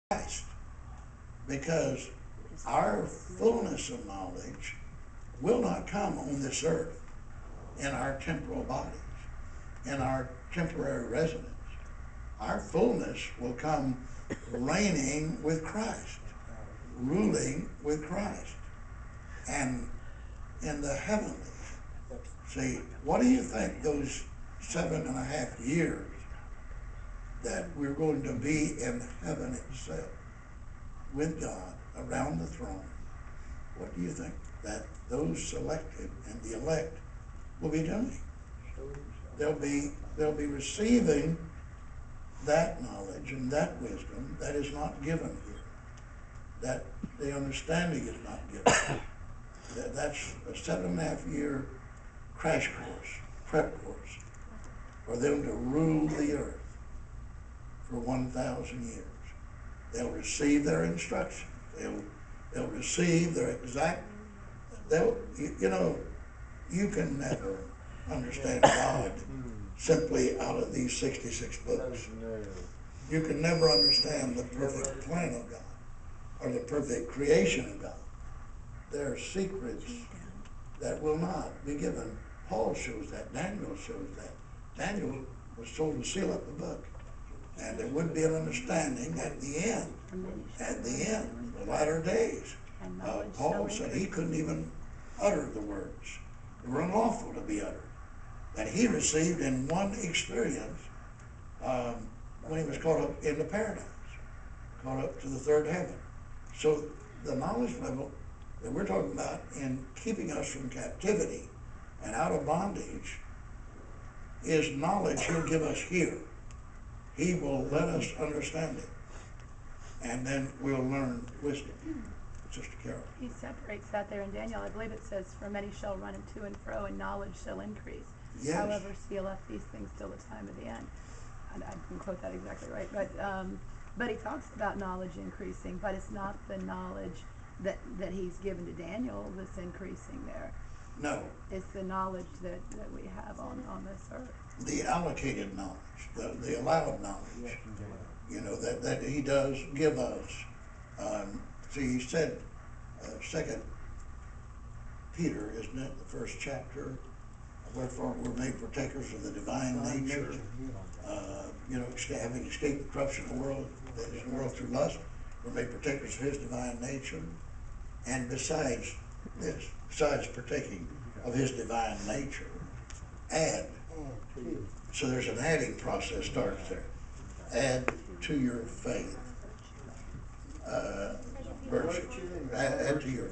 Christ, because our fullness of knowledge will not come on this earth in our temporal bodies, in our temporary residence. Our fullness will come reigning with Christ, ruling with Christ, and in the heavenlies. See, what do you think those 7.5 years that we're going to be in heaven itself with God around the throne, what do you think that those selected and the elect will be doing? They'll be receiving that knowledge and that wisdom that is not given here, that the understanding is not given. That's a 7.5 year crash course, prep course, for them to rule the earth for 1,000 years. They'll receive their instructions. They'll receive their exact. You can never understand God simply out of these 66 books. You can never understand the perfect plan of God or the perfect creation of God. There are secrets that will not be given. Paul shows that. Daniel shows that. Daniel was told to seal up the book. And there would be an understanding at the end, the latter days. Paul said he couldn't even utter the words. They were unlawful to be uttered. That he received in one experience when he was caught up into paradise, caught up to the third heaven. So the knowledge level that we're talking about in keeping us from captivity and out of bondage is knowledge he'll give us here. He will let us understand it, and then we'll learn wisdom. Sister Carol. He separates that there in Daniel. I believe it says, "For many shall run to and fro, and knowledge shall increase. Yes. However, seal up these things till the time of the end." And I didn't quote that exactly right, but he talks about knowledge increasing, but it's not the knowledge that he's given to Daniel that's increasing there. No. It's the knowledge that we have on this earth. The allocated knowledge, the allowed knowledge, that he does give us. See, he said, 2 Peter, isn't it, the first chapter, wherefore we're made partakers of the divine nature, having escaped the corruption of the world, through lust, we're made partakers of his divine nature, and besides partaking of his divine nature, add. So there's an adding process starts there. Add to your faith virtue. Add to your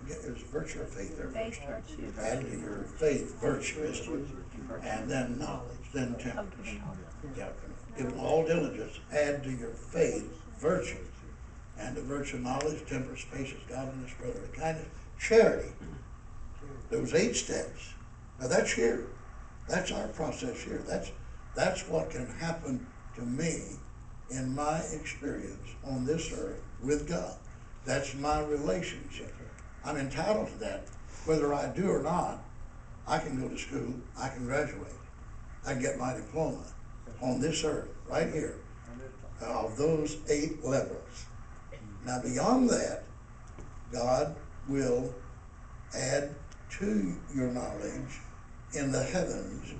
is virtue or faith there? Faith, virtue. Add to your faith virtue, isn't it? And then knowledge, then temperance. Yeah, give all diligence. Add to your faith virtue, and to virtue knowledge, temperance, patience, godliness, brotherly kindness, charity. Those 8 steps. Now that's here. That's our process here. That's what can happen to me in my experience on this earth with God. That's my relationship. I'm entitled to that. Whether I do or not, I can go to school, I can graduate, I can get my diploma on this earth, right here, of those 8 levels. Now beyond that, God will add to your knowledge in the heavens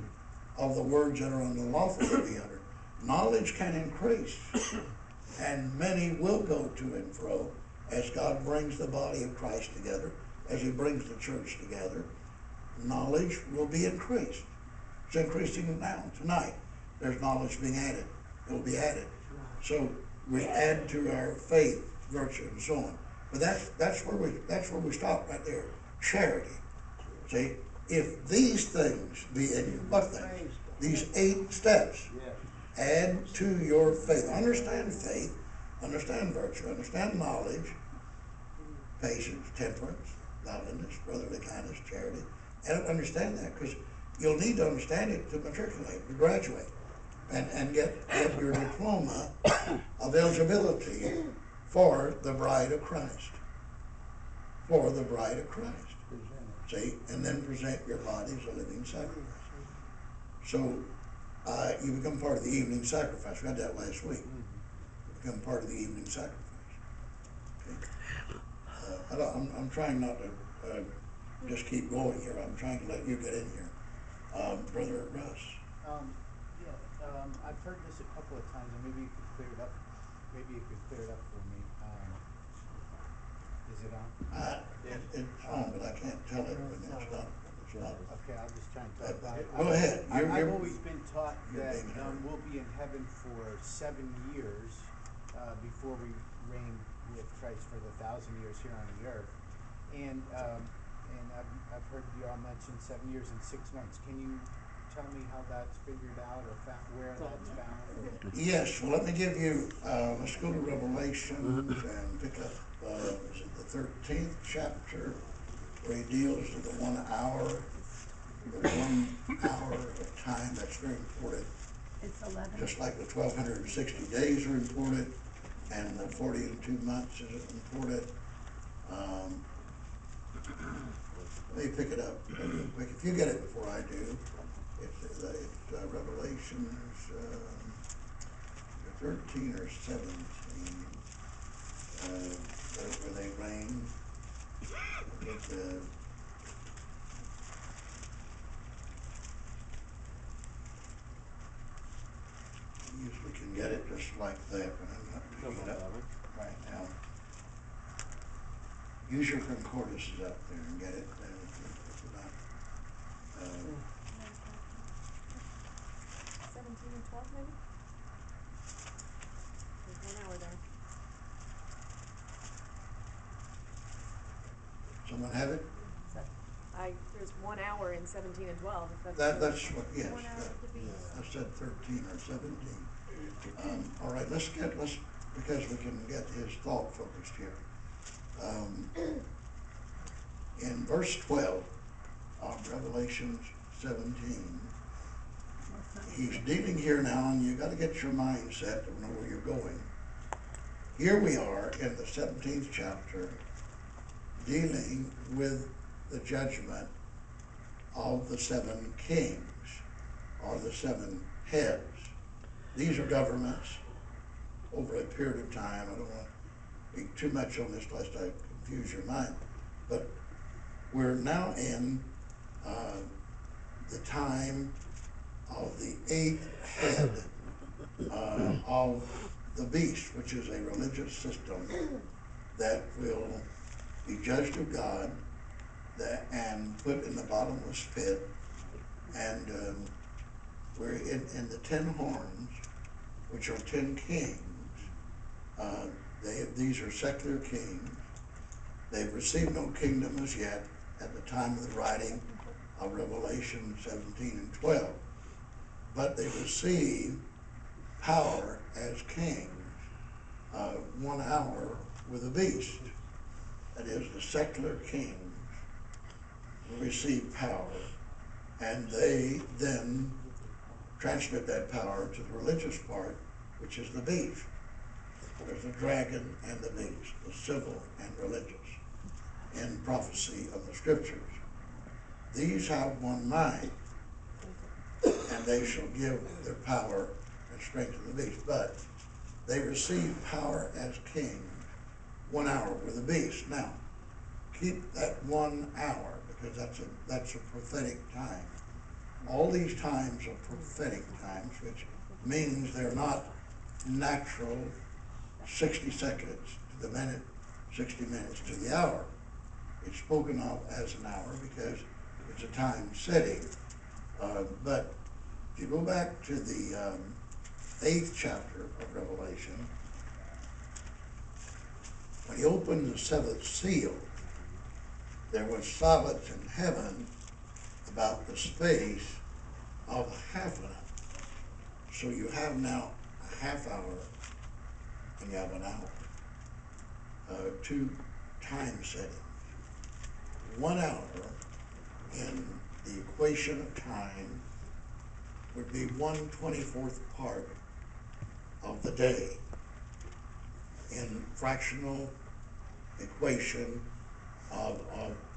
of the words that are unlawful to be uttered. Knowledge can increase, and many will go to and fro as God brings the body of Christ together, as he brings the church together. Knowledge will be increased. It's increasing now, tonight. There's knowledge being added. It will be added. So we add to our faith, virtue, and so on. But that's where we stop right there. Charity. See, if these things be in you, what things? These 8 steps. Add to your faith. Understand faith, understand virtue, understand knowledge, patience, temperance, godliness, brotherly kindness, charity. And understand that, because you'll need to understand it to matriculate, to graduate, and get your diploma of eligibility for the bride of Christ. For the bride of Christ. See, and then present your body as a living sacrifice. So you become part of the evening sacrifice. We had that last week. become part of the evening sacrifice. Okay. I'm trying not to just keep going here. I'm trying to let you get in here. Brother Russ. I've heard this a couple of times, and maybe you could clear it up. Maybe you could clear it up for me. Is it on? It's on, but I can't tell it when it's not. It's not. Okay, I'll just try and talk about it. Go ahead. I've always been taught that being heard. we'll be in heaven for 7 years before we reign with Christ for the 1,000 years here on the earth. And I've heard you all mention 7 years and 6 months. Can you tell me how that's figured out or where that's found? Or? Yes, well, let me give you, let's go to Revelations and pick up, is it the 13th chapter, where he deals with the 1 hour, the 1 hour of time. That's very important. It's 11. Just like the 1,260 days are important, and the 40 and 2 months is important. Let me pick it up real quick. If you get it before I do, it's Revelations 13 or 17, where they reign. Usually can get it just like that, but I'm not picking it up right now. Use your concordances out there and get it. It's about, 17 and 12 maybe? There's 1 hour there. someone have it? There's 1 hour in 17 and 12, if that's. That's what, yes. 1 hour at the beach. I said 13 or 17. All right, because we can get his thought focused here. In verse 12 of Revelations 17, he's dealing here now, and you got to get your mindset to know where you're going. Here we are in the 17th chapter, dealing with the judgment of the 7 kings, or the 7 heads. These are governments over a period of time. I don't want to speak too much on this lest I confuse your mind, but we're now in the time of the 8th head of the beast, which is a religious system that will be judged of God and put in the bottomless pit. And we're in the 10 horns, which are 10 kings. These are secular kings. They've received no kingdom as yet at the time of the writing of Revelation 17 and 12. But they receive power as kings, 1 hour with a beast. That is, the secular kings will receive power, and they then transmit that power to the religious part, which is the beast. There's the dragon and the beast, the civil and religious, in prophecy of the scriptures. These have one mind, and they shall give their power and strength to the beast. But they receive power as kings 1 hour with the beast. Now, keep that 1 hour, because that's a prophetic time. All these times are prophetic times, which means they're not natural 60 seconds to the minute, 60 minutes to the hour. It's spoken of as an hour because it's a time setting. But if you go back to the 8th chapter of Revelation, when he opened the 7th seal, there was silence in heaven about the space of half an hour. So you have now a half hour and you have an hour. 2 time settings. 1 hour in the equation of time would be 1/24th part of the day. In fractional equation of